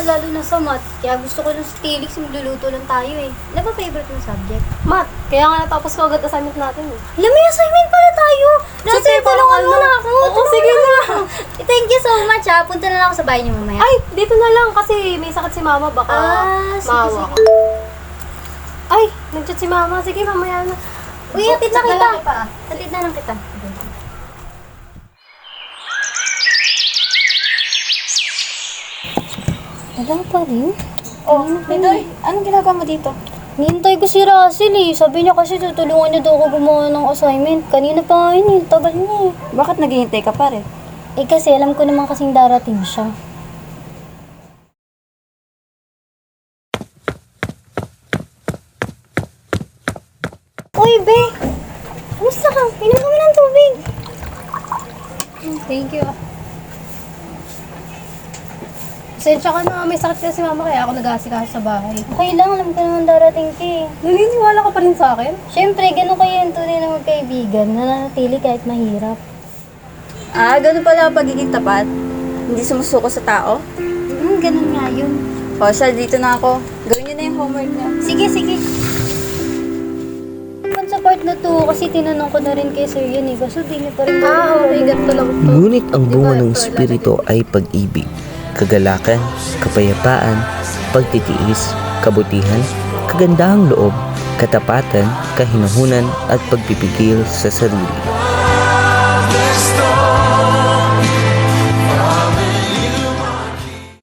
lalo na sa math. Kaya gusto ko nung si Felix, magluluto lang tayo eh. Ano ba favorite mong subject? Matt, kaya nga natapos ko agad assignment natin eh. Alam mo, may assignment pala tayo! Russell, Sige, tulungan mo ano? na ako! Oo, Tulungan sige mo na. ako. Thank you so much ha. Punta na lang ako sa bahay niyo mamaya. Ay, dito na lang kasi may sakit si mama. Baka sige, maawa sige. ka. Ay, nag-chat si mama. Sige, mamaya na. Uy, atid na kita. Lalaki pa. Atid na lang kita. Wala pa rin. Oh, Midoy, anong ginagawa mo dito? Nihintay ko si Russell eh. Sabi niya kasi tutulungan niya daw ako gumawa ng assignment. Kanina pa nga yun eh. Tagal niya eh. Bakit naghihintay ka pa rin? Eh kasi alam ko naman kasing darating siya. Uy, be! Kumusta ka? Inom kami ng tubig. Thank you. Pasensya ka na, may sakit na si mama kaya ako nag-aasikaso sa bahay. Okay lang, alam ko naman darating ka eh. Naniniwala ka pa rin sa akin? Siyempre, ganun kayo yung tunay na magkaibigan. Nananatili kahit mahirap. Ah, ganun pala ang pagiging tapat? Hindi sumusuko sa tao? Ganun nga yun. O, siya, dito na ako. Gawin niyo na yung homework niyo. Sige, sige. Sa part na to, kasi tinanong ko na rin kay Sir yun eh. Kaso di niya pa rin Okay, ganito lang to. Ngunit ang bunga ng Ito, espiritu ay pag-ibig, kagalakan, kapayapaan, pagtitiis, kabutihan, kagandahang loob, katapatan, kahinuhunan at pagpipigil sa sarili.